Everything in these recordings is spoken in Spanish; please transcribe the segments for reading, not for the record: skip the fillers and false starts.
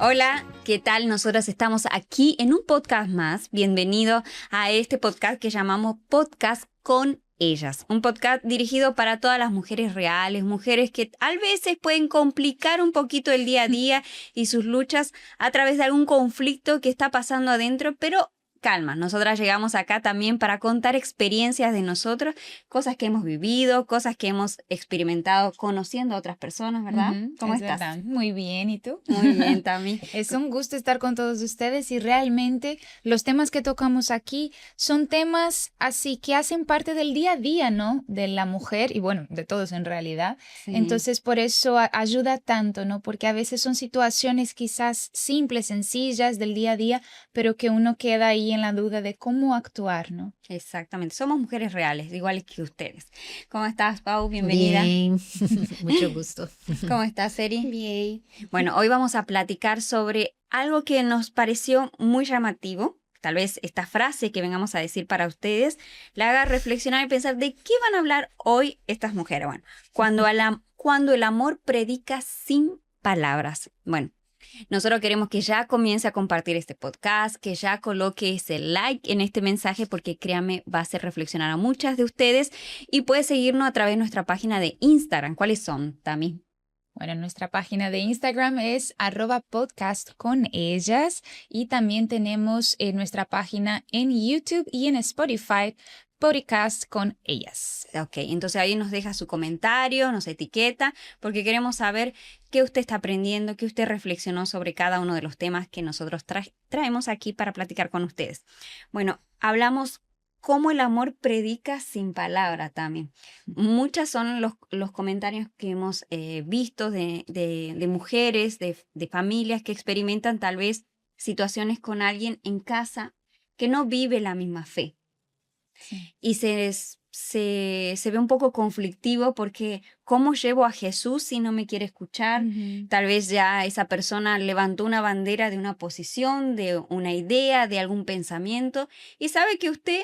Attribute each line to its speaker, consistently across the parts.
Speaker 1: Hola, ¿qué tal? Nosotras estamos aquí en un podcast más. Bienvenido a este podcast que llamamos Podcast con Ellas. Un podcast dirigido para todas las mujeres reales, mujeres que a veces pueden complicar un poquito el día a día y sus luchas a través de algún conflicto que está pasando adentro, pero calma, nosotras llegamos acá también para contar experiencias de nosotros, cosas que hemos vivido, cosas que hemos experimentado conociendo a otras personas, ¿verdad? ¿Cómo
Speaker 2: Es
Speaker 1: estás?
Speaker 2: verdad, muy bien, ¿y tú?
Speaker 1: Muy bien, Tami.
Speaker 2: Es un gusto estar con todos ustedes y realmente los temas que tocamos aquí son temas así que hacen parte del día a día, ¿no? De la mujer y bueno, de todos en realidad.
Speaker 1: Sí.
Speaker 2: Entonces por eso ayuda tanto, ¿no? Porque a veces son situaciones quizás simples, sencillas del día a día, pero que uno queda ahí en la duda de cómo actuar, ¿no?
Speaker 1: Exactamente, somos mujeres reales, iguales que ustedes. ¿Cómo estás, Pau? Bienvenida.
Speaker 3: Bien, mucho gusto.
Speaker 1: ¿Cómo estás, Eri?
Speaker 3: Bien.
Speaker 1: Bueno, hoy vamos a platicar sobre algo que nos pareció muy llamativo. Tal vez esta frase que vengamos a decir para ustedes la haga reflexionar y pensar de qué van a hablar hoy estas mujeres. Bueno, cuando el amor predica sin palabras. Bueno, nosotros queremos que ya comience a compartir este podcast, que ya coloque ese like en este mensaje porque créame, va a hacer reflexionar a muchas de ustedes y puede seguirnos a través de nuestra página de Instagram. ¿Cuáles son, Tami?
Speaker 2: Bueno, nuestra página de Instagram es @podcastconellas y también tenemos nuestra página en YouTube y en Spotify, Podcast con Ellas.
Speaker 1: Ok, entonces ahí nos deja su comentario, nos etiqueta, porque queremos saber qué usted está aprendiendo, qué usted reflexionó sobre cada uno de los temas que nosotros traemos aquí para platicar con ustedes. Bueno, hablamos cómo el amor predica sin palabras también. Muchas son los comentarios que hemos visto de mujeres, de familias que experimentan tal vez situaciones con alguien en casa que no vive la misma fe.
Speaker 2: Sí.
Speaker 1: Y se ve un poco conflictivo porque ¿cómo llevo a Jesús si no me quiere escuchar? Tal vez ya esa persona levantó una bandera de una posición, de una idea, de algún pensamiento y sabe que usted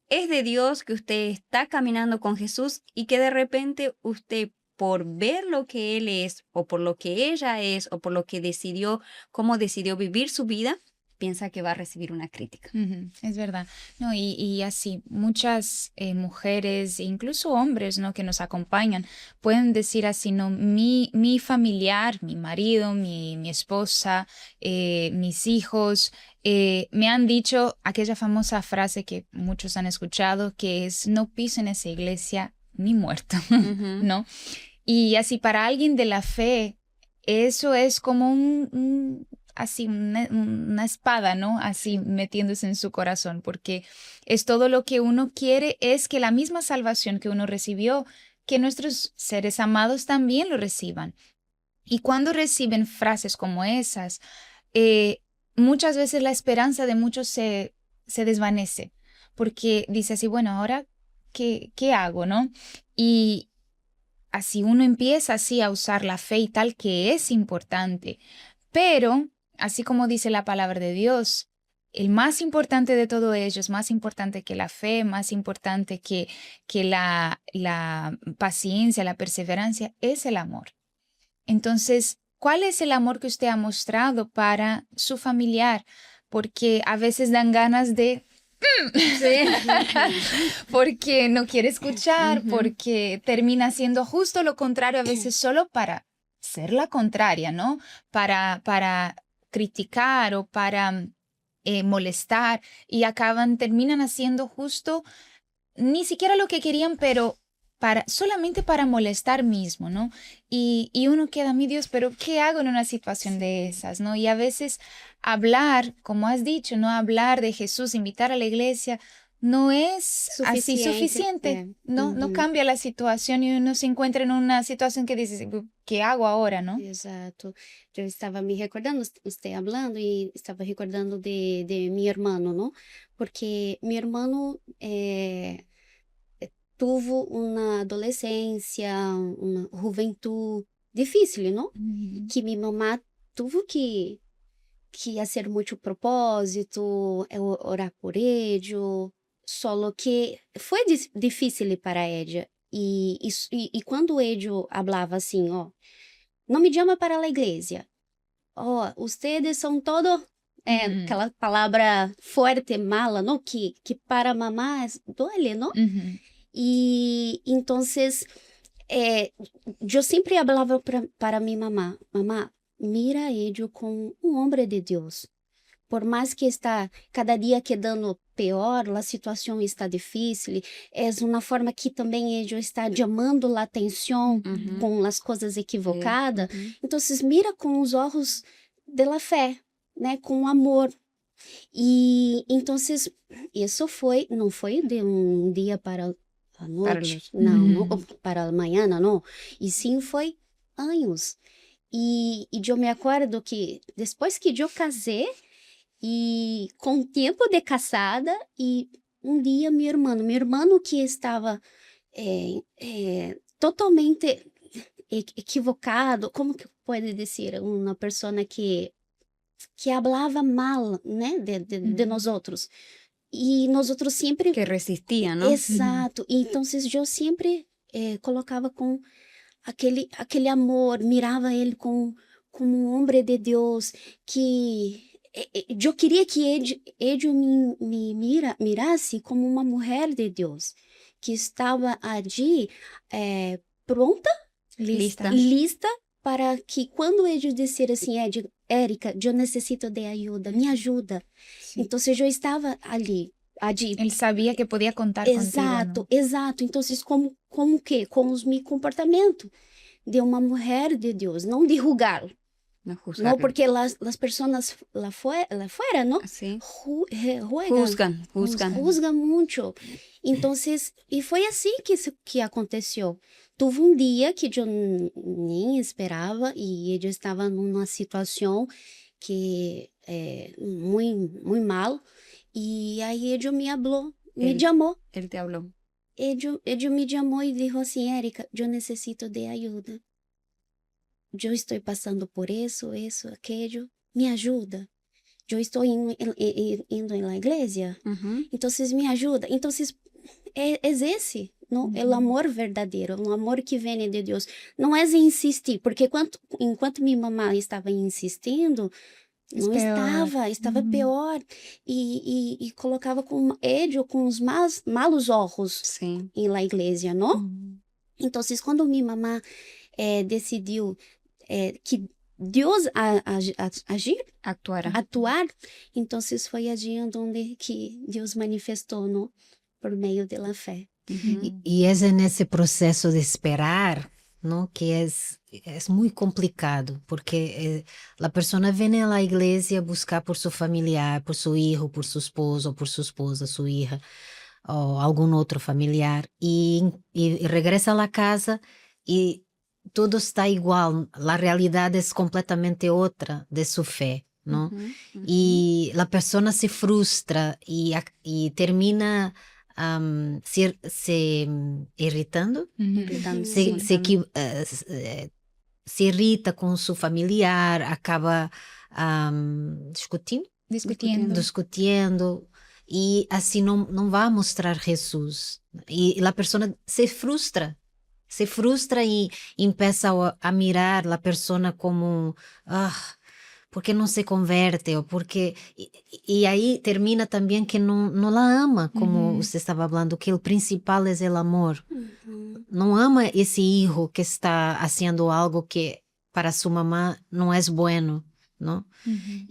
Speaker 1: es de Dios, que usted está caminando con Jesús y que de repente usted por ver lo que Él es o por lo que ella es o por lo que decidió, cómo decidió vivir su vida, piensa que va a recibir una crítica.
Speaker 2: Es verdad. No, y así, muchas mujeres, e incluso hombres, ¿no? Que nos acompañan, pueden decir así, ¿no? Mi familiar, mi marido, mi esposa, mis hijos, me han dicho aquella famosa frase que muchos han escuchado, que es no piso en esa iglesia ni muerto, ¿no? Y así para alguien de la fe, eso es como así una espada, ¿no? Así metiéndose en su corazón, porque es todo lo que uno quiere, es que la misma salvación que uno recibió, que nuestros seres amados también lo reciban. Y cuando reciben frases como esas, muchas veces la esperanza de muchos se desvanece, porque dice así, bueno, ahora, ¿qué hago, no? Y así uno empieza así a usar la fe y tal, que es importante, pero así como dice la palabra de Dios, el más importante de todo ello es más importante que la fe, más importante que la paciencia, la perseverancia, es el amor. Entonces, ¿cuál es el amor que usted ha mostrado para su familiar? Porque a veces dan ganas de
Speaker 1: Sí.
Speaker 2: porque no quiere escuchar, porque termina siendo justo lo contrario, a veces solo para ser la contraria, ¿no? Para criticar o para molestar y terminan haciendo justo ni siquiera lo que querían, pero solamente para molestar mismo, ¿no? Y uno queda, mi Dios, pero ¿qué hago en una situación de esas, ¿no? Y a veces hablar, como has dicho, ¿no? Hablar de Jesús, invitar a la iglesia, no es así suficiente, ¿no? No cambia la situación y uno se encuentra en una situación que dice, ¿qué hago ahora, no?
Speaker 3: Exato. Eu estava me recordando, você hablando, e estava recordando de mi hermano, ¿no? Porque mi hermano tuvo una adolescencia, una juventud difícil, ¿no? Que mi mamá tuvo que hacer mucho propósito, orar por ello, solo que foi difícil para ella. E quando ele falava assim, ó, não me chama para a igreja, oh, ustedes são todo... aquela palavra forte, mala, não? Que para mamá duele, não? E então, eu sempre falava para minha mamá, mira ele como um homem de Deus. Por mais que está cada dia quedando pior, a situação está difícil, é uma forma que também ele está chamando a atenção com as coisas equivocadas. Então, mira com os olhos da fé, né, com amor. E então, isso não foi de um dia para a noite, não para amanhã, não. E sim, foi anos. E eu me acordo que depois que eu casei, e com tempo de casada, e um dia meu irmão que estava totalmente equivocado, como que pode dizer, uma pessoa que falava mal, né, de nós outros. E nós outros sempre...
Speaker 1: Que resistia, não?
Speaker 3: Exato. E então, eu sempre colocava com aquele amor, mirava ele como um homem de Deus, que eu queria que ele me mirasse como uma mulher de Deus, que estava ali pronta, lista, para que quando ele disser assim, Érica, eu necessito de ajuda, me ajuda. Sim. Então, eu estava ali.
Speaker 2: Ele sabia que podia contar contigo.
Speaker 3: Exato. Então, como que? Com os meus comportamentos de uma mulher de Deus, não de julgar. Não, porque as pessoas lá fora, não?
Speaker 1: Sim.
Speaker 3: Juzgam muito. Então, e foi assim que aconteceu. Teve um dia que eu nem esperava e ele estava numa situação que muito mal. E aí ele me falou, me chamou.
Speaker 1: Ele te falou.
Speaker 3: Ele me chamou e disse assim, Érica, eu necessito de ajuda. Eu estou passando por isso, aquilo. Me ajuda. Eu estou indo na igreja. Então, me ajuda. Então, é esse, não? É o amor verdadeiro, um amor que vem de Deus. Não é insistir, porque enquanto minha mamãe estava insistindo, estava pior. E colocava com ele com os malos olhos na igreja, não? Então, quando minha mamãe decidiu que Deus atuar, então foi agindo onde que Deus manifestou, não? Por meio da fé.
Speaker 4: E é nesse processo de esperar, ¿no? Que é muito complicado, porque a pessoa vem à igreja buscar por seu familiar, por seu filho, por seu esposo, ou por sua esposa, sua hija, ou algum outro familiar, e regressa à casa e tudo está igual, a realidade é completamente outra de sua fé, não? E a pessoa se frustra e termina se irritando, se irrita com seu familiar, acaba discutindo, e assim não vai mostrar Jesus. E a pessoa se frustra e começa a mirar a pessoa como porque não se converte, ou porque... E aí termina também que não la ama, como você estava falando, que o principal é o amor. Não ama esse filho que está fazendo algo que para sua mamã não é bueno, não?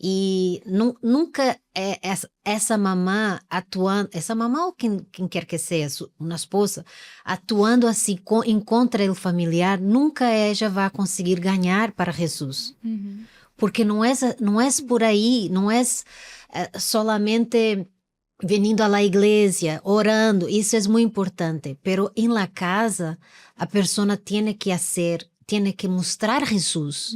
Speaker 4: E nunca essa mamã atuando, essa mamã ou quem quer que seja, uma esposa, atuando assim contra o familiar, nunca ela vai conseguir ganhar para Jesus. Porque não é por aí, não é solamente vindo à igreja, orando, isso é muito importante, pero em la casa a pessoa tem que mostrar Jesus.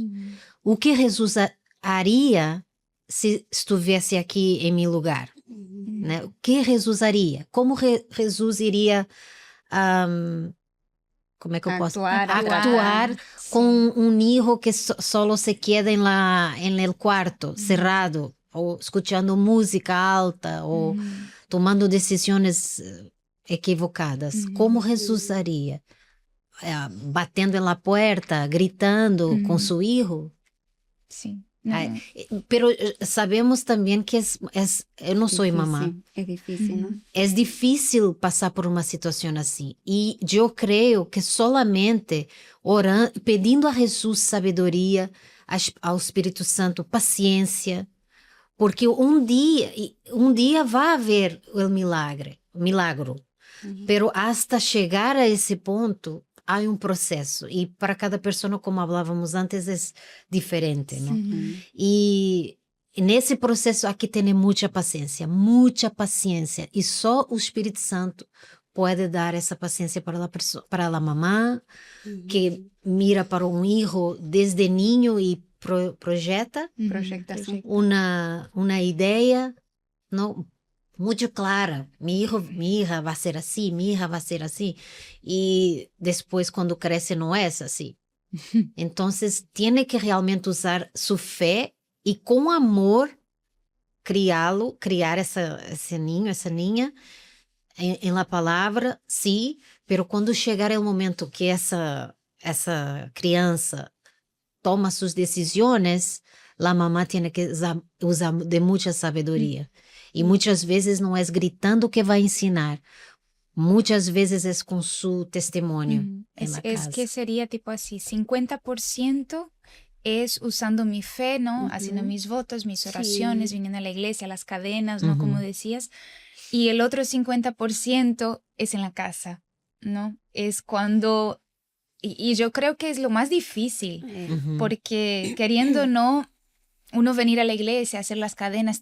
Speaker 4: O que Jesus haria se estivesse aqui em meu lugar, né? O que Jesus haria? Como Jesus iria como é que eu posso actuar com um hijo que solo se queda en el quarto, cerrado, ou escutando música alta, ou tomando decisões equivocadas? Como Jesus haria? Batendo na porta, gritando com seu hijo?
Speaker 2: Sim.
Speaker 4: Ay, pero sabemos también que yo no soy mamá.
Speaker 1: Es difícil, ¿no?
Speaker 4: Es difícil pasar por una situación así. Y yo creo que solamente orando, pedindo a Jesús sabedoria, ao Espírito Santo paciência, porque um dia vai haver o milagro. Pero hasta chegar a esse ponto, há processo. E para cada pessoa, como falávamos antes, é diferente, não? E nesse processo há que ter muita paciência. E só o Espírito Santo pode dar essa paciência para a pessoa, para a mamã, que mira para filho desde niño e projeta uma ideia, não? Muito clara, minha hija vai ser assim, minha hija vai ser assim, e depois quando cresce não é assim. Então, tem que realmente usar sua fé e com amor criar esse ninho, essa ninha em la palavra, sim, pero quando chegar o momento que essa criança toma suas decisões, a mamã tem que usar de muita sabedoria. E muitas vezes não é gritando que vai ensinar. Muitas vezes é com seu testemunho.
Speaker 2: Es que sería tipo así, 50% es usando mi fe, ¿no? Haciendo mis votos, mis oraciones, viniendo a la iglesia, las cadenas, ¿no? Como decías. Y el otro 50% es en la casa, ¿no? Es cuando... Y yo creo que es lo más difícil, porque queriendo no uno venir a la iglesia, hacer las cadenas,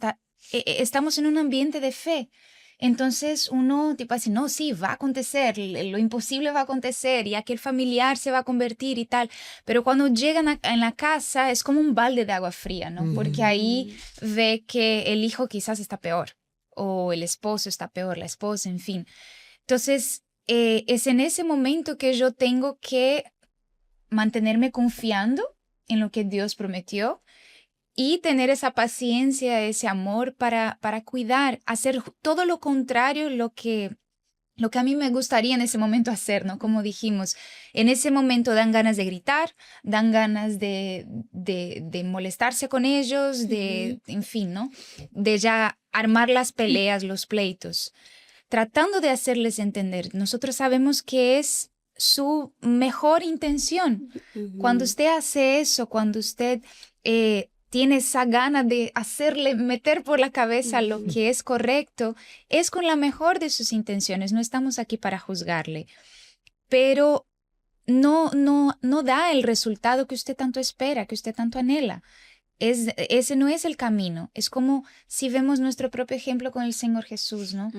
Speaker 2: estamos en un ambiente de fe. Entonces uno tipo así, no, sí, va a acontecer, lo imposible va a acontecer y aquel familiar se va a convertir y tal. Pero cuando llegan en la casa es como un balde de agua fría, ¿no? Porque ahí ve que el hijo quizás está peor o el esposo está peor, la esposa, en fin. Entonces es en ese momento que yo tengo que mantenerme confiando en lo que Dios prometió y tener esa paciencia, ese amor para cuidar, hacer todo lo contrario, lo que a mí me gustaría en ese momento hacer, ¿no? Como dijimos, en ese momento dan ganas de gritar, dan ganas de molestarse con ellos, en fin, ¿no? De ya armar las peleas, los pleitos, tratando de hacerles entender. Nosotros sabemos que es su mejor intención. Cuando usted hace eso, cuando usted... tiene esa gana de hacerle meter por la cabeza lo que es correcto, es con la mejor de sus intenciones. No estamos aquí para juzgarle, pero no da el resultado que usted tanto espera, que usted tanto anhela. Ese no es el camino. Es como si vemos nuestro propio ejemplo con el Señor Jesús, ¿no?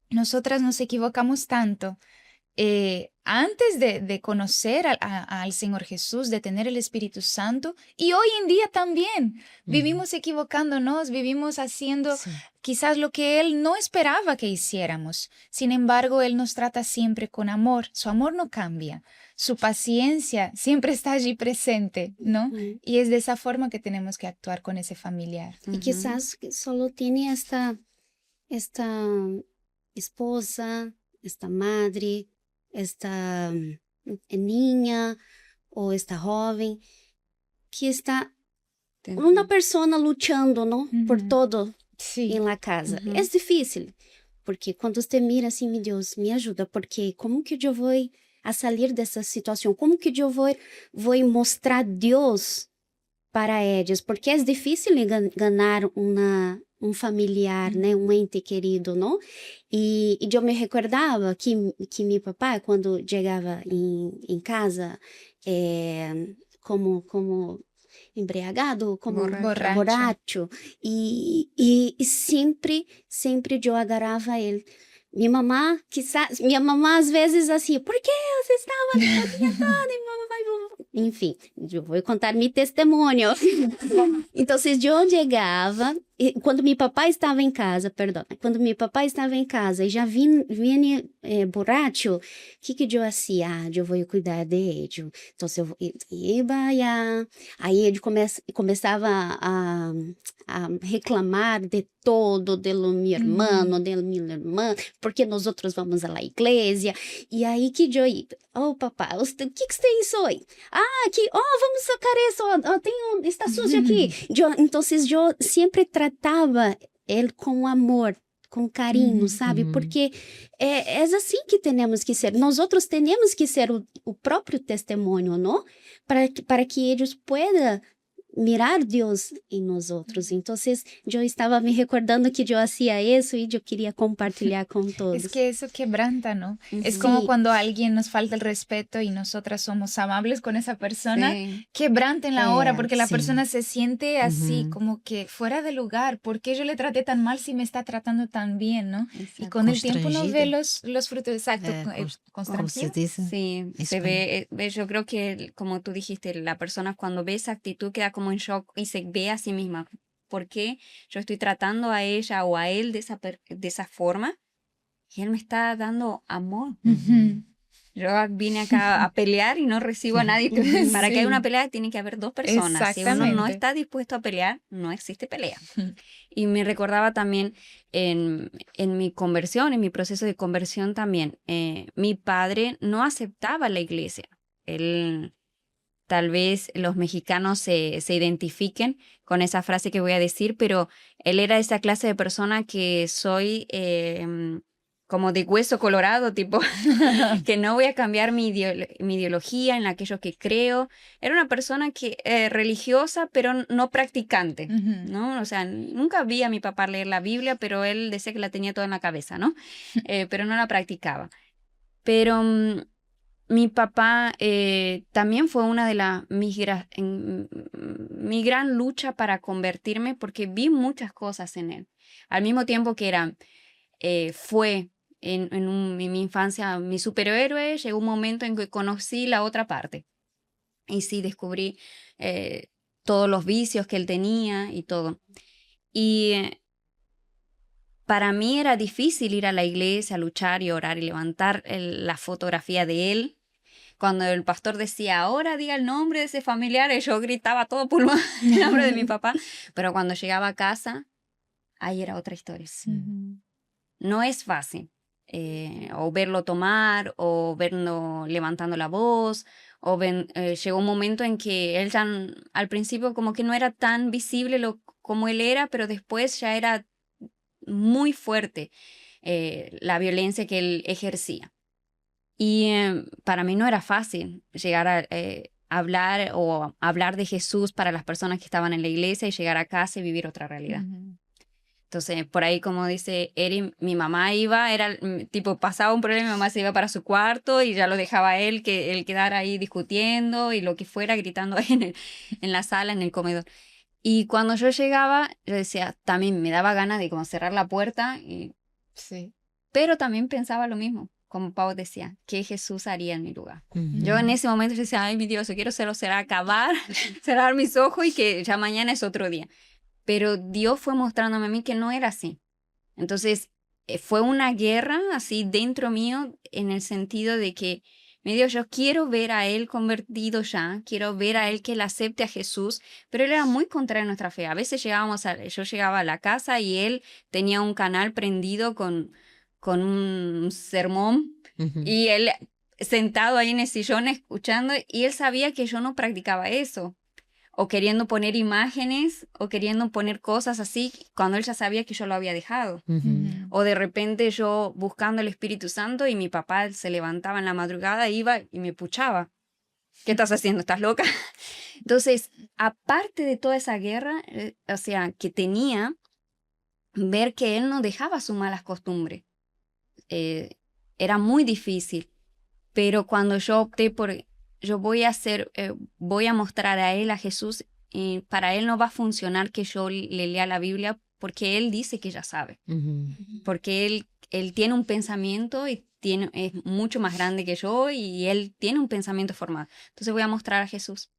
Speaker 2: Nosotras nos equivocamos tanto. Antes de conocer al Señor Jesús, de tener el Espíritu Santo, y hoy en día también vivimos equivocándonos, vivimos haciendo quizás lo que Él no esperaba que hiciéramos. Sin embargo, Él nos trata siempre con amor. Su amor no cambia, su paciencia siempre está allí presente, ¿no? Y es de esa forma que tenemos que actuar con ese familiar.
Speaker 3: Y quizás solo tiene esta esposa, esta madre, esta niña o esta joven que está una persona luchando, ¿no? Por todo en la casa. Es difícil, porque cuando usted mira así, mi Dios, me ayuda, porque ¿cómo que yo voy a salir de esa situación? ¿Cómo que yo voy a mostrar Dios para ellos? Porque es difícil ganar un familiar, né? Um ente querido, não? E eu me recordava que meu papai, quando chegava em casa, como embriagado, como borracho, e sempre eu agarrava ele. Minha mamã às vezes assim, por que você estava a minha toda? Enfim, eu vou contar meu testemunho. Então, eu chegava quando meu papai estava em casa, perdão, quando meu papai estava em casa e já vinha borracho, o que eu fazia? Eu vou cuidar de ele. Então, eu ia, aí ele começava a reclamar de todo, de meu irmão, de minha irmã, porque nós outros vamos à igreja. E aí que eu ia, papai, o que tem isso aí? Aqui, vamos sacar isso, está sujo aqui. Então, eu sempre tratava ele com amor, com carinho, sabe? Porque é assim que temos que ser. Nós outros temos que ser o próprio testemunho, não? Para que eles possam mirar Deus em nós outros. Então, eu estava me recordando que eu hacía isso e eu queria compartilhar com todos.
Speaker 2: Es que eso quebranta, ¿no? Es
Speaker 3: Sí.
Speaker 2: como cuando a alguien nos falta el respeto y nosotras somos amables con esa persona,
Speaker 1: Sí.
Speaker 2: quebranta en la hora porque la
Speaker 4: sí.
Speaker 2: persona se siente así,
Speaker 4: Ujú.
Speaker 2: como que fuera de lugar. ¿Por qué yo le traté tan mal si me está tratando tan bien, no? Y con el tiempo uno ve los frutos, exacto,
Speaker 4: Como se
Speaker 2: constrangido.
Speaker 4: dice.
Speaker 1: Sí, se ve, yo creo que como tú dijiste, la persona cuando ve esa actitud queda como en shock y se ve a sí misma. ¿Por qué yo estoy tratando a ella o a él de esa forma? Y él me está dando amor.
Speaker 2: Ujú.
Speaker 1: Yo vine acá a pelear y no recibo a nadie. Para que haya una pelea tiene que haber dos personas. Si uno no
Speaker 2: Exactamente.
Speaker 1: está dispuesto a pelear, no existe pelea. Y me recordaba también en mi conversión, en mi proceso de conversión también, mi padre no aceptaba la iglesia. Él, tal vez los mexicanos se identifiquen con esa frase que voy a decir, pero él era esa clase de persona que soy como de hueso colorado, tipo, que no voy a cambiar mi ideología en aquello que creo. Era una persona que religiosa, pero no practicante,
Speaker 2: Ujú.
Speaker 1: ¿no? O sea, nunca vi a mi papá leer la Biblia, pero él decía que la tenía toda en la cabeza, ¿no? Pero no la practicaba. Pero mi papá también fue una de mi gran lucha para convertirme, porque vi muchas cosas en él. Al mismo tiempo que fue en mi infancia mi superhéroe, llegó un momento en que conocí la otra parte. Y sí, descubrí todos los vicios que él tenía y todo. Y para mí era difícil ir a la iglesia, luchar y orar y levantar la fotografía de él. Cuando el pastor decía, ahora diga el nombre de ese familiar, y yo gritaba a todo pulmón el nombre de mi papá. Pero cuando llegaba a casa, ahí era otra historia.
Speaker 2: Ujú.
Speaker 1: No es fácil. O verlo tomar, o verlo levantando la voz, llegó un momento en que él ya al principio como que no era tan visible como él era, pero después ya era muy fuerte la violencia que él ejercía. Y para mí no era fácil llegar a hablar o hablar de Jesús para las personas que estaban en la iglesia y llegar a casa y vivir otra realidad.
Speaker 2: Ujú.
Speaker 1: Entonces, por ahí, como dice Eri, mi mamá iba, era tipo, pasaba un problema, mi mamá se iba para su cuarto y ya lo dejaba a él, que él quedara ahí discutiendo y lo que fuera, gritando ahí en la sala, en el comedor. Y cuando yo llegaba, yo decía, también me daba ganas de como cerrar la puerta,
Speaker 2: Sí.
Speaker 1: pero también pensaba lo mismo, como Pau decía, ¿qué Jesús haría en mi lugar?
Speaker 4: Ujú.
Speaker 1: Yo en ese momento yo decía, ay, mi Dios, yo quiero será acabar, cerrar mis ojos y que ya mañana es otro día. Pero Dios fue mostrándome a mí que no era así. Entonces, fue una guerra así dentro mío en el sentido de que, mi Dios, yo quiero ver a Él convertido ya, quiero ver a Él que Él acepte a Jesús, pero Él era muy contrario a nuestra fe. A veces yo llegaba a la casa y Él tenía un canal prendido con un sermón
Speaker 4: Ujú.
Speaker 1: y Él sentado ahí en el sillón escuchando y Él sabía que yo no practicaba eso. O queriendo poner imágenes, o queriendo poner cosas así, cuando él ya sabía que yo lo había dejado.
Speaker 4: Ujú.
Speaker 1: O de repente yo buscando el Espíritu Santo y mi papá se levantaba en la madrugada, iba y me puchaba. ¿Qué estás haciendo? ¿Estás loca? Entonces, aparte de toda esa guerra, o sea, que tenía, ver que él no dejaba sus malas costumbres. Era muy difícil. Pero cuando yo opté por... Yo voy a mostrar a él, a Jesús, y para él no va a funcionar que yo le lea la Biblia porque él dice que ya sabe,
Speaker 4: Ujú.
Speaker 1: porque él tiene un pensamiento y es mucho más grande que yo y él tiene un pensamiento formado. Entonces voy a mostrar a Jesús.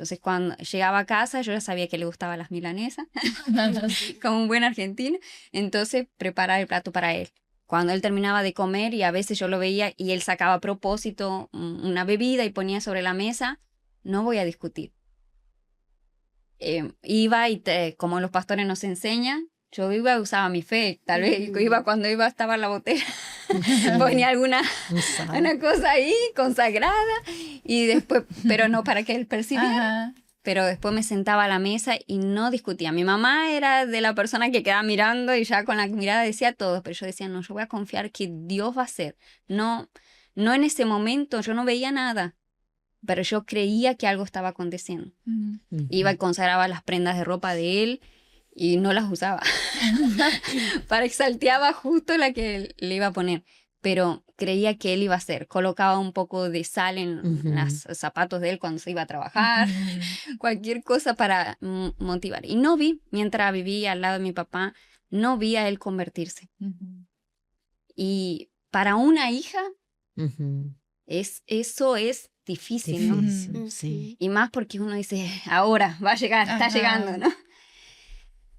Speaker 1: Entonces cuando llegaba a casa yo ya sabía que le gustaban las milanesas, como un buen argentino, entonces preparaba el plato para él. Cuando él terminaba de comer y a veces yo lo veía y él sacaba a propósito una bebida y ponía sobre la mesa, no voy a discutir. Iba y como los pastores nos enseñan, yo iba y usaba mi fe. Tal vez cuando iba estaba en la botella, ponía alguna una cosa ahí consagrada y después, pero no para que él percibiera. Pero después me sentaba a la mesa y no discutía. Mi mamá era de la persona que quedaba mirando y ya con la mirada decía todo, pero yo decía, no, yo voy a confiar que Dios va a hacer. No, no en ese momento, yo no veía nada, pero yo creía que algo estaba aconteciendo. Iba y consagraba las prendas de ropa de él y no las usaba. Para exalteaba justo la que él le iba a poner. Pero creía que él iba a hacer. Colocaba un poco de sal en los zapatos de él cuando se iba a trabajar. Cualquier cosa para motivar. Y no vi, mientras vivía al lado de mi papá, no vi a él convertirse. Y para una hija, eso es difícil, ¿no?
Speaker 4: Sí.
Speaker 1: Y más porque uno dice, ahora va a llegar, está llegando, ¿no?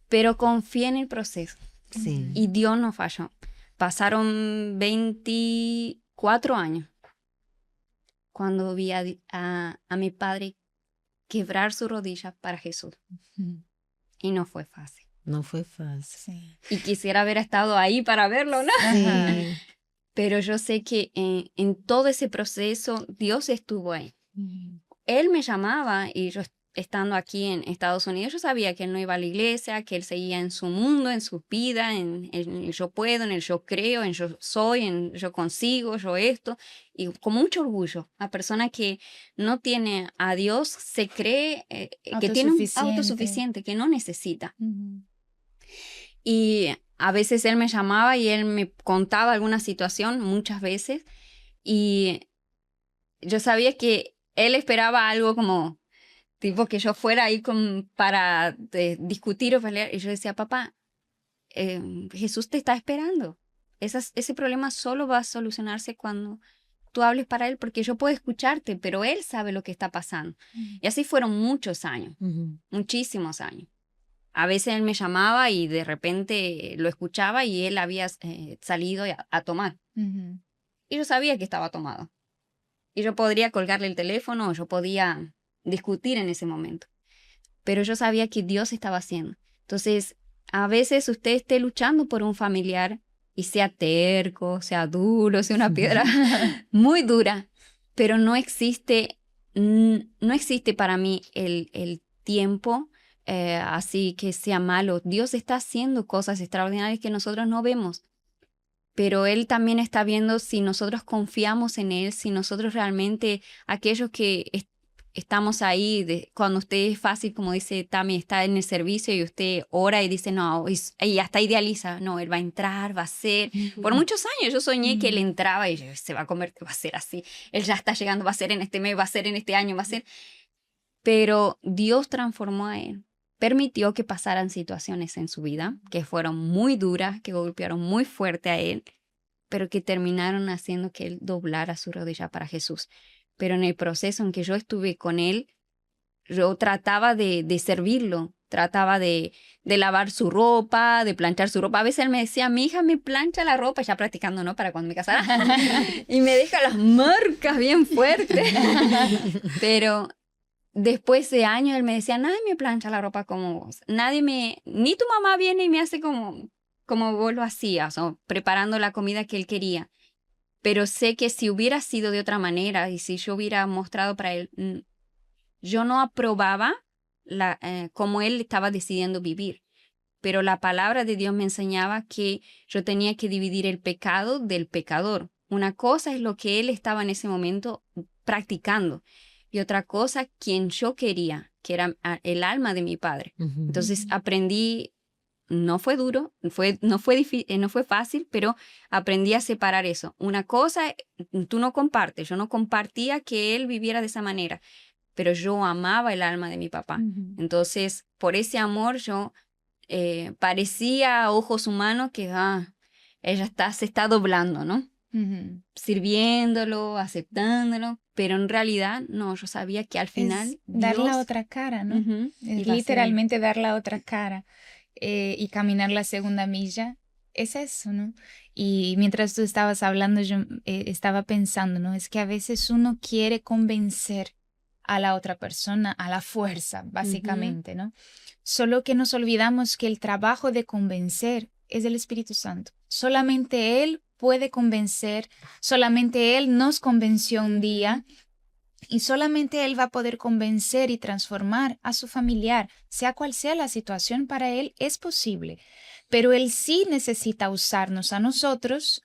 Speaker 1: Pero confía en el proceso.
Speaker 4: Sí.
Speaker 1: Y Dios no falló. Pasaron 24 años cuando vi a mi padre quebrar su rodilla para Jesús. Y no fue fácil.
Speaker 4: No fue fácil.
Speaker 2: Sí.
Speaker 1: Y quisiera haber estado ahí para verlo, ¿no?
Speaker 4: Sí.
Speaker 1: Pero yo sé que en todo ese proceso Dios estuvo ahí. Él me llamaba y yo estando aquí en Estados Unidos, yo sabía que él no iba a la iglesia, que él seguía en su mundo, en su vida, en el yo puedo, en el yo creo, en yo soy, en yo consigo, yo esto, y con mucho orgullo. La persona que no tiene a Dios se cree que tiene un autosuficiente, que no necesita. Y a veces él me llamaba y él me contaba alguna situación, muchas veces, y yo sabía que él esperaba algo como tipo que yo fuera ahí para discutir o pelear. Y yo decía, papá, Jesús te está esperando. Ese problema solo va a solucionarse cuando tú hables para Él, porque yo puedo escucharte, pero Él sabe lo que está pasando. Y así fueron muchos años, muchísimos años. A veces Él me llamaba y de repente lo escuchaba y Él había salido a tomar. Y yo sabía que estaba tomado. Y yo podría colgarle el teléfono o yo podía discutir en ese momento. Pero yo sabía que Dios estaba haciendo. Entonces, a veces usted esté luchando por un familiar y sea terco, sea duro, sea una piedra muy dura, pero no existe para mí el tiempo así que sea malo. Dios está haciendo cosas extraordinarias que nosotros no vemos. Pero Él también está viendo si nosotros confiamos en Él, si nosotros realmente, aquellos que estamos ahí, cuando usted es fácil, como dice Tami, está en el servicio y usted ora y dice, no, y hasta idealiza, no, Él va a entrar, va a ser. Por muchos años yo soñé que Él entraba y se va a convertir, va a ser así. Él ya está llegando, va a ser en este mes, va a ser en este año, va a ser. Pero Dios transformó a Él. Permitió que pasaran situaciones en su vida que fueron muy duras, que golpearon muy fuerte a él, pero que terminaron haciendo que él doblara su rodilla para Jesús. Pero en el proceso en que yo estuve con él, yo trataba de servirlo, trataba de lavar su ropa, de planchar su ropa. A veces él me decía, mi hija me plancha la ropa, ya practicando, ¿no? Para cuando me casara. Y me deja las marcas bien fuertes. Pero después de años él me decía, nadie me plancha la ropa como vos. Ni tu mamá viene y me hace como vos lo hacías, o preparando la comida que él quería. Pero sé que si hubiera sido de otra manera y si yo hubiera mostrado para él, yo no aprobaba cómo él estaba decidiendo vivir. Pero la palabra de Dios me enseñaba que yo tenía que dividir el pecado del pecador. Una cosa es lo que él estaba en ese momento practicando. Y otra cosa, quien yo quería, que era el alma de mi padre. Entonces aprendí, no fue duro, no fue fácil, pero aprendí a separar eso. Una cosa, tú no compartes, yo no compartía que él viviera de esa manera, pero yo amaba el alma de mi papá. Entonces, por ese amor yo parecía a ojos humanos que ella se está doblando, ¿no? Sirviéndolo, aceptándolo. pero en realidad no, yo sabía que al final
Speaker 2: Es dar
Speaker 1: Dios,
Speaker 2: la otra cara, ¿no?
Speaker 1: Ujú,
Speaker 2: Es
Speaker 1: iba a ser
Speaker 2: literalmente dar la otra cara y caminar la segunda milla. Es eso, ¿no? Y mientras tú estabas hablando, yo estaba pensando, ¿no? Es que a veces uno quiere convencer a la otra persona a la fuerza, básicamente, ¿no? Solo que nos olvidamos que el trabajo de convencer es del Espíritu Santo. Solamente Él puede convencer, solamente Él nos convenció un día y solamente Él va a poder convencer y transformar a su familiar, sea cual sea la situación, para Él es posible. Pero Él sí necesita usarnos a nosotros,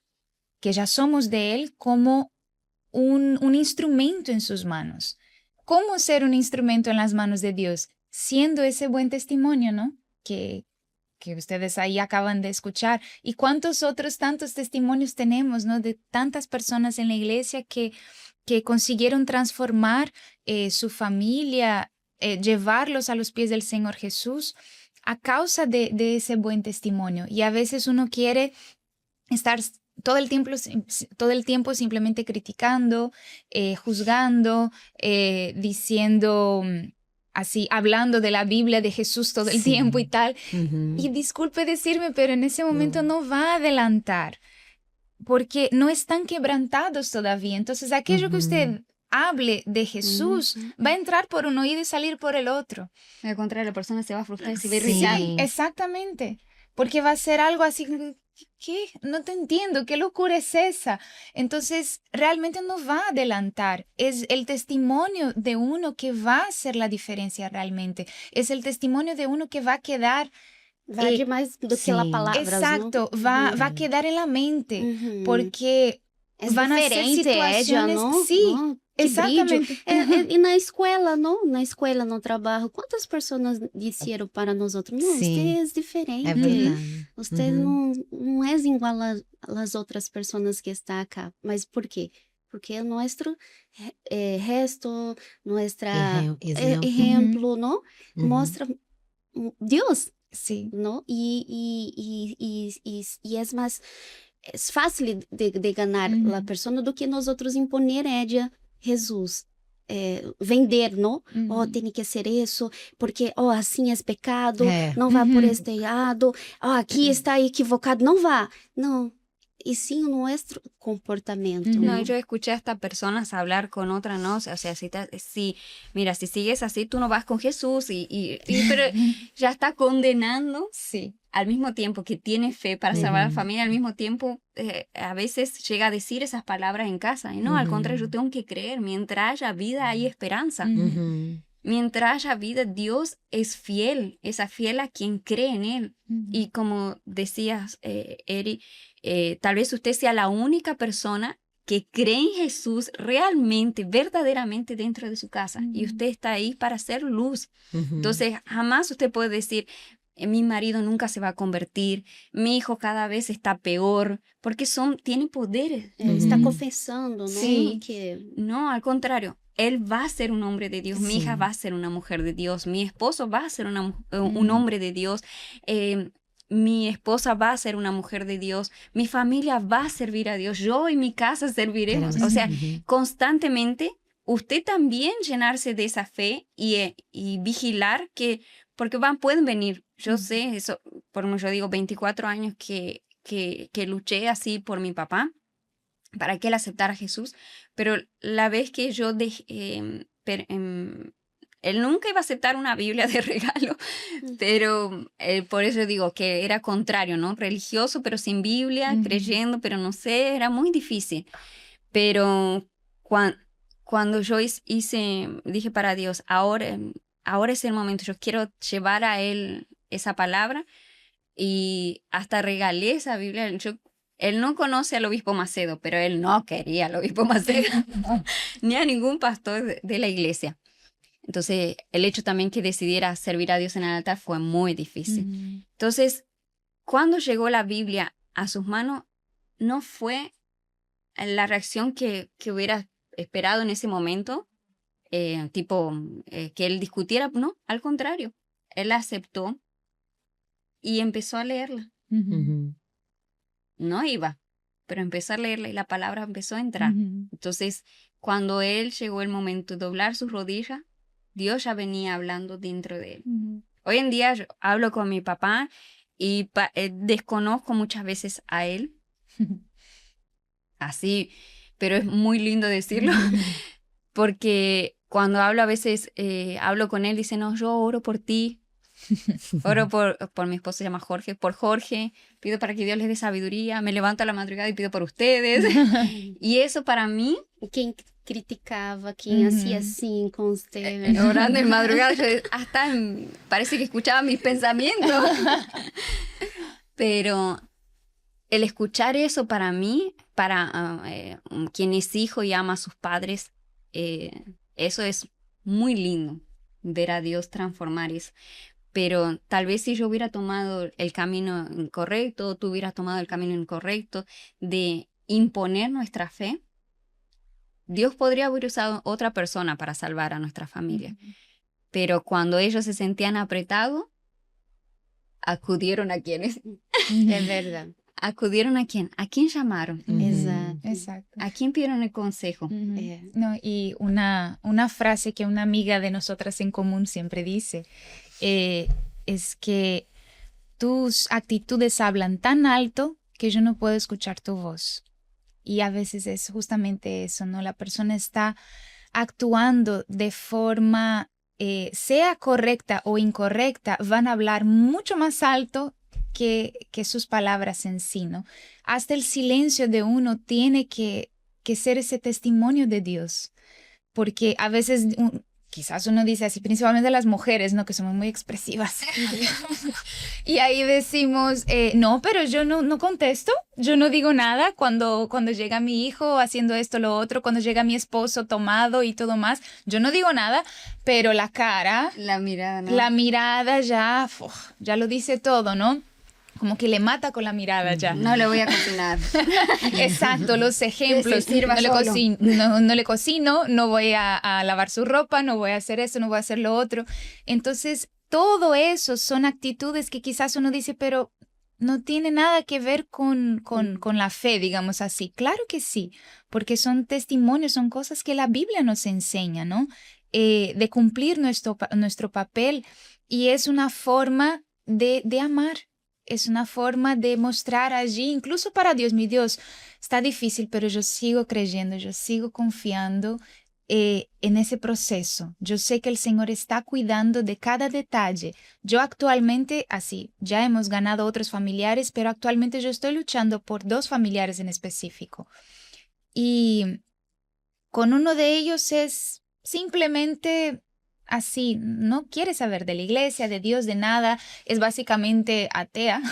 Speaker 2: que ya somos de Él, como un instrumento en sus manos. ¿Cómo ser un instrumento en las manos de Dios? Siendo ese buen testimonio, ¿no? Que ustedes ahí acaban de escuchar. ¿Y cuántos otros tantos testimonios tenemos, ¿no? De tantas personas en la iglesia que consiguieron transformar su familia, llevarlos a los pies del Señor Jesús a causa de ese buen testimonio. Y a veces uno quiere estar todo el tiempo simplemente criticando, juzgando, diciendo así, hablando de la Biblia, de Jesús todo el tiempo y tal. Y disculpe decirme, pero en ese momento no va a adelantar, porque no están quebrantados todavía. Entonces, aquello que usted hable de Jesús va a entrar por un oído y salir por el otro.
Speaker 1: al contrario, la persona se va a frustrar y se va a
Speaker 4: Sí.
Speaker 1: irritar.
Speaker 2: Exactamente, porque va a ser algo así, ¿qué? No te entiendo, ¿qué locura es esa? Entonces, realmente no va a adelantar, es el testimonio de uno que va a hacer la diferencia realmente, es el testimonio de uno que va a quedar,
Speaker 3: Vale mais do que
Speaker 4: sim.
Speaker 3: lá palavras,
Speaker 2: exacto,
Speaker 3: não?
Speaker 2: va a quedar en la mente, porque
Speaker 3: É
Speaker 2: van a ser
Speaker 3: diferente, Edia,
Speaker 2: situaciones,
Speaker 3: não?
Speaker 2: sí,
Speaker 3: Não, que
Speaker 2: exactamente.
Speaker 3: brilho. E na escola, não? Na escola, no trabalho, quantas pessoas disseram para nós outros, não,
Speaker 4: Sim.
Speaker 3: você é diferente.
Speaker 4: É verdade.
Speaker 3: Você não é igual às outras pessoas que estão aqui. Mas por quê? Porque é nosso resto, nosso
Speaker 4: Exemplo.
Speaker 3: exemplo, não? Mostra Deus,
Speaker 2: Sí.
Speaker 3: não? E é mais fácil de ganhar a pessoa do que nós outros imponer Edia, Jesus. Vender, não? Oh, tem que ser isso, porque assim é pecado, não vá por este lado, aqui está equivocado, não vá. Não. Y sí, nuestro comportamiento.
Speaker 1: No, yo escuché a estas personas hablar con otra, ¿no? O sea, mira, si sigues así, tú no vas con Jesús, pero ya está condenando,
Speaker 2: Sí.
Speaker 1: al mismo tiempo que tiene fe para salvar a la familia, al mismo tiempo a veces llega a decir esas palabras en casa. Y no, al contrario, yo tengo que creer, mientras haya vida hay esperanza. Mientras haya vida, Dios es fiel a quien cree en Él. Y como decías, Eri, tal vez usted sea la única persona que cree en Jesús realmente, verdaderamente dentro de su casa. Y usted está ahí para hacer luz. Entonces, jamás usted puede decir, mi marido nunca se va a convertir, mi hijo cada vez está peor, porque tiene poderes.
Speaker 3: Está confesando, ¿no?
Speaker 1: Sí.
Speaker 3: Que...
Speaker 1: No, al contrario. Él va a ser un hombre de Dios, mi hija va a ser una mujer de Dios, mi esposo va a ser un hombre de Dios, mi esposa va a ser una mujer de Dios, mi familia va a servir a Dios, yo y mi casa serviremos. O sea, constantemente usted también llenarse de esa fe y vigilar porque pueden venir. Yo sé eso, por ejemplo, yo digo 24 años que luché así por mi papá, para que él aceptara a Jesús, pero la vez que yo él nunca iba a aceptar una Biblia de regalo, pero por eso digo que era contrario, ¿no? Religioso, pero sin Biblia, creyendo, pero no sé, era muy difícil. Pero cuando yo dije para Dios, ahora es el momento, yo quiero llevar a él esa palabra, y hasta regalé esa Biblia. Él no conoce al obispo Macedo, pero él no quería al obispo Macedo, ni a ningún pastor de la iglesia. Entonces, el hecho también que decidiera servir a Dios en el altar fue muy difícil. Entonces, cuando llegó la Biblia a sus manos, no fue la reacción que hubiera esperado en ese momento, que él discutiera, no, al contrario. Él la aceptó y empezó a leerla. No iba. pero empezó a leerla y la palabra empezó a entrar. Entonces, cuando él llegó el momento de doblar sus rodillas, Dios ya venía hablando dentro de él. Hoy en día yo hablo con mi papá y desconozco muchas veces a él, así, pero es muy lindo decirlo, porque cuando hablo a veces, hablo con él, dice, no, yo oro por ti, oro por mi esposo, se llama Jorge, por Jorge, pido para que Dios les dé sabiduría, me levanto a la madrugada y pido por ustedes. Y eso para mí...
Speaker 3: Quem criticava, quem hacía assim com usted.
Speaker 1: Orando en madrugada, yo hasta parece que escuchaba mis pensamientos. Pero el escuchar eso para mí, para quien es hijo y ama a sus padres, eso es muy lindo, ver a Dios transformar eso. Pero tal vez si yo hubiera tomado el camino incorrecto, tú hubieras tomado el camino incorrecto de imponer nuestra fe, Dios podría haber usado otra persona para salvar a nuestra familia. Pero cuando ellos se sentían apretados, acudieron a quienes.
Speaker 3: Es verdad.
Speaker 1: ¿Acudieron a quién? ¿A quién llamaron?
Speaker 2: Exacto.
Speaker 1: ¿A quién pidieron el consejo?
Speaker 2: No, y una frase que una amiga de nosotras en común siempre dice es que tus actitudes hablan tan alto que yo no puedo escuchar tu voz. Y a veces es justamente eso, ¿no? La persona está actuando de forma, sea correcta o incorrecta, van a hablar mucho más alto que sus palabras en sí, ¿no? Hasta el silencio de uno tiene que ser ese testimonio de Dios. Porque a veces... quizás uno dice así, principalmente las mujeres, ¿no? Que somos muy expresivas. Y ahí decimos, no, pero yo no contesto, yo no digo nada cuando llega mi hijo haciendo esto, lo otro, cuando llega mi esposo tomado y todo más, yo no digo nada, pero la cara,
Speaker 1: la mirada, ¿no?
Speaker 2: La mirada ya lo dice todo, ¿no? Como que le mata con la mirada ya.
Speaker 1: No le voy a cocinar.
Speaker 2: Exacto, los ejemplos. No le cocino, no voy a lavar su ropa, no voy a hacer eso, no voy a hacer lo otro. Entonces, todo eso son actitudes que quizás uno dice, pero no tiene nada que ver con la fe, digamos así. Claro que sí, porque son testimonios, son cosas que la Biblia nos enseña, ¿no? De cumplir nuestro papel, y es una forma de amar. Es una forma de mostrar allí, incluso para Dios, mi Dios, está difícil, pero yo sigo creyendo, yo sigo confiando en ese proceso. Yo sé que el Señor está cuidando de cada detalle. Yo actualmente, así, ya hemos ganado otros familiares, pero actualmente yo estoy luchando por 2 familiares en específico. Y con uno de ellos es simplemente... así, no quiere saber de la iglesia, de Dios, de nada, es básicamente atea.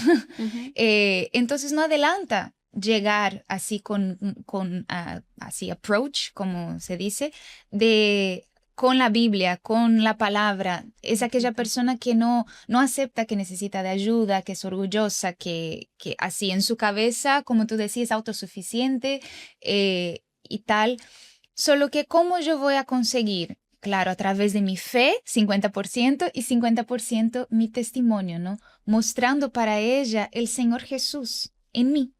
Speaker 2: Entonces no adelanta llegar así con así approach, como se dice, con la Biblia, con la palabra. Es aquella persona que no acepta que necesita de ayuda, que es orgullosa, que así en su cabeza, como tú decías, autosuficiente y tal. Solo que ¿cómo yo voy a conseguir? Claro, a través de mi fe, 50%, y 50% mi testimonio, ¿no? Mostrando para ella el Señor Jesús en mí.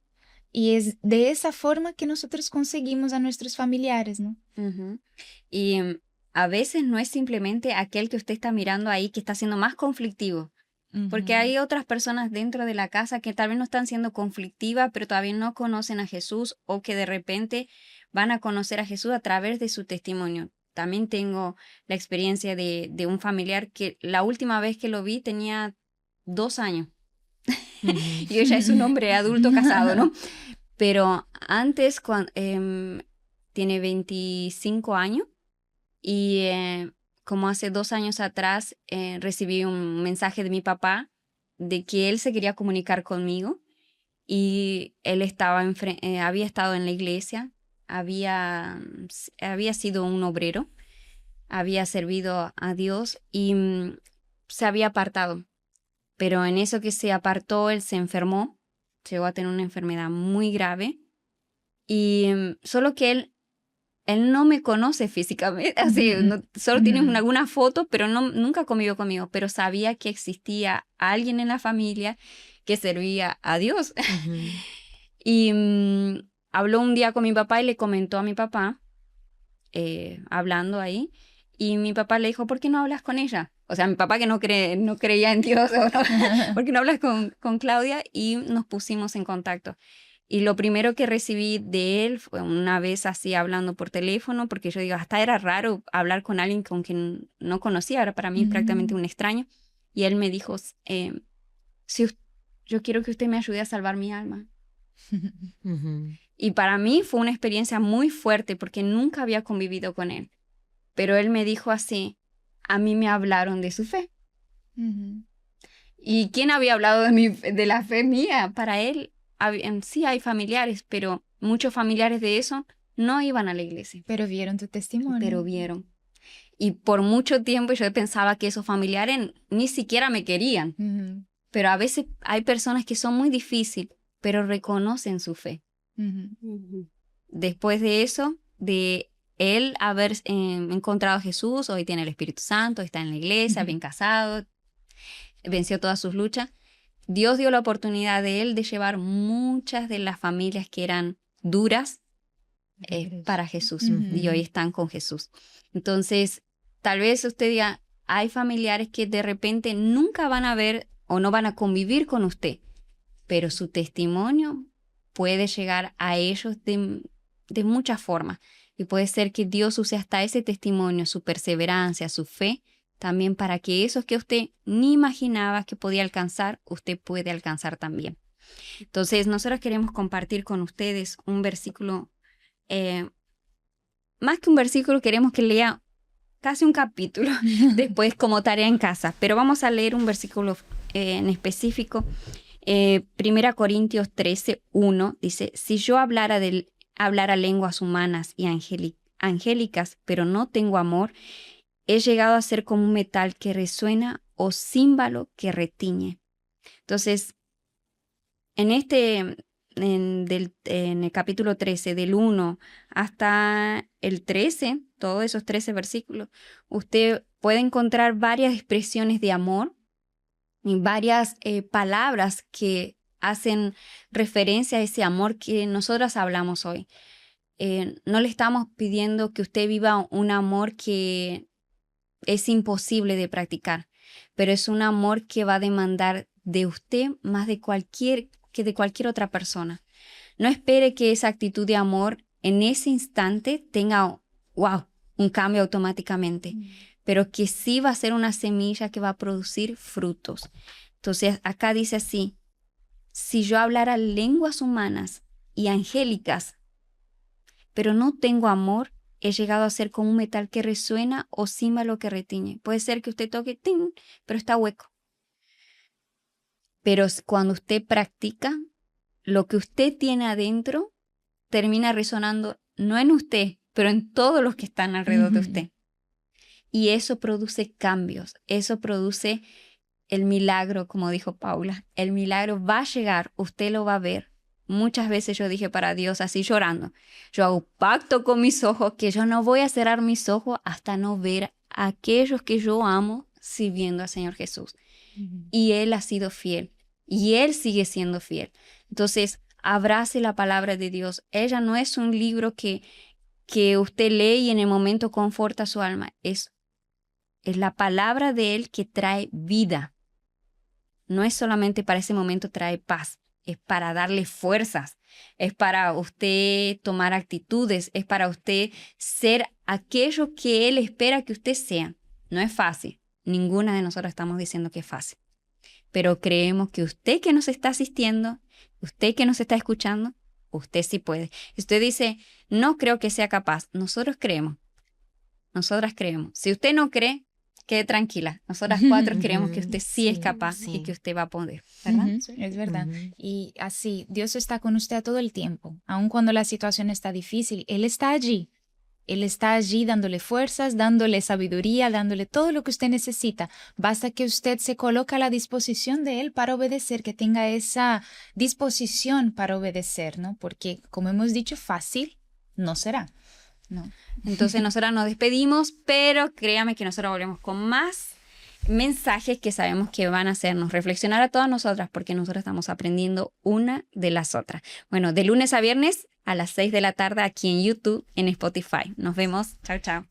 Speaker 2: Y es de esa forma que nosotros conseguimos a nuestros familiares, ¿no?
Speaker 1: Y a veces no es simplemente aquel que usted está mirando ahí que está siendo más conflictivo. Porque hay otras personas dentro de la casa que tal vez no están siendo conflictivas, pero todavía no conocen a Jesús, o que de repente van a conocer a Jesús a través de su testimonio. También tengo la experiencia de un familiar que la última vez que lo vi tenía 2 años. Y ella es un hombre adulto casado, ¿no? Pero antes, tiene 25 años y como hace 2 años atrás recibí un mensaje de mi papá de que él se quería comunicar conmigo, y él había estado en la iglesia. Había sido un obrero, había servido a Dios y se había apartado. Pero en eso que se apartó, él se enfermó, llegó a tener una enfermedad muy grave, y solo que él no me conoce físicamente, así, solo tiene alguna foto, pero nunca convivió conmigo, pero sabía que existía alguien en la familia que servía a Dios. Y habló un día con mi papá y le comentó a mi papá, hablando ahí, y mi papá le dijo, ¿por qué no hablas con ella? O sea, mi papá que no creía en Dios, ¿o no? ¿Por qué no hablas con Claudia? Y nos pusimos en contacto. Y lo primero que recibí de él fue una vez así hablando por teléfono, porque yo digo, hasta era raro hablar con alguien con quien no conocía, ahora para mí es prácticamente un extraño. Y él me dijo, yo quiero que usted me ayude a salvar mi alma. Y para mí fue una experiencia muy fuerte porque nunca había convivido con él. Pero él me dijo así, a mí me hablaron de su fe. ¿Y quién había hablado de la fe mía? Para él, sí hay familiares, pero muchos familiares de eso no iban a la iglesia.
Speaker 2: Pero vieron tu testimonio.
Speaker 1: Pero vieron. Y por mucho tiempo yo pensaba que esos familiares ni siquiera me querían. Pero a veces hay personas que son muy difíciles, pero reconocen su fe. Después de eso, de él haber encontrado a Jesús, hoy tiene el Espíritu Santo, está en la iglesia, bien casado, venció todas sus luchas. Dios dio la oportunidad de él de llevar muchas de las familias que eran duras para Jesús. Y hoy están con Jesús. Entonces, tal vez usted diga, hay familiares que de repente nunca van a ver o no van a convivir con usted, pero su testimonio puede llegar a ellos de muchas formas. Y puede ser que Dios use hasta ese testimonio, su perseverancia, su fe, también para que esos que usted ni imaginaba que podía alcanzar, usted puede alcanzar también. Entonces, nosotros queremos compartir con ustedes un versículo, más que un versículo, queremos que lea casi un capítulo después como tarea en casa, pero vamos a leer un versículo en específico. 1 Corintios 13:1 dice, si yo hablara lenguas humanas y angélicas, pero no tengo amor, he llegado a ser como un metal que resuena o címbalo que retiñe. Entonces, en el capítulo 13, del 1 hasta el 13, todos esos 13 versículos, usted puede encontrar varias expresiones de amor y varias palabras que hacen referencia a ese amor que nosotras hablamos hoy. No le estamos pidiendo que usted viva un amor que es imposible de practicar, pero es un amor que va a demandar de usted más de cualquier otra persona. No espere que esa actitud de amor en ese instante tenga, un cambio automáticamente, pero que sí va a ser una semilla que va a producir frutos. Entonces, acá dice así, si yo hablara lenguas humanas y angélicas, pero no tengo amor, he llegado a ser como un metal que resuena o címbalo que retiñe. Puede ser que usted toque, ¡ting!, pero está hueco. Pero cuando usted practica, lo que usted tiene adentro termina resonando no en usted, pero en todos los que están alrededor de usted. Y eso produce cambios, eso produce el milagro, como dijo Paula. El milagro va a llegar, usted lo va a ver. Muchas veces yo dije para Dios así llorando, yo hago pacto con mis ojos que yo no voy a cerrar mis ojos hasta no ver a aquellos que yo amo sirviendo al Señor Jesús. Y Él ha sido fiel y Él sigue siendo fiel. Entonces, abrace la palabra de Dios. Ella no es un libro que usted lee y en el momento conforta su alma. Es la palabra de Él que trae vida. No es solamente para ese momento trae paz. Es para darle fuerzas, es para usted tomar actitudes, es para usted ser aquello que Él espera que usted sea. No es fácil, ninguna de nosotros estamos diciendo que es fácil, pero creemos que usted que nos está asistiendo, usted que nos está escuchando, usted sí puede. Usted dice, no creo que sea capaz, nosotros creemos, nosotras creemos. Si usted no cree, quede tranquila. Nosotras 4 creemos que usted sí es capaz y que usted va a poder, ¿verdad?
Speaker 2: Es verdad. Y así, Dios está con usted todo el tiempo. Aun cuando la situación está difícil, Él está allí. Él está allí dándole fuerzas, dándole sabiduría, dándole todo lo que usted necesita. Basta que usted se coloque a la disposición de Él para obedecer, que tenga esa disposición para obedecer, ¿no? Porque, como hemos dicho, fácil no será. No.
Speaker 1: Entonces nosotras nos despedimos, pero créame que nosotros volvemos con más mensajes que sabemos que van a hacernos reflexionar a todas nosotras, porque nosotras estamos aprendiendo una de las otras. Bueno, de lunes a viernes a las 6 de la tarde aquí en YouTube, en Spotify. Nos vemos. Chao, chao.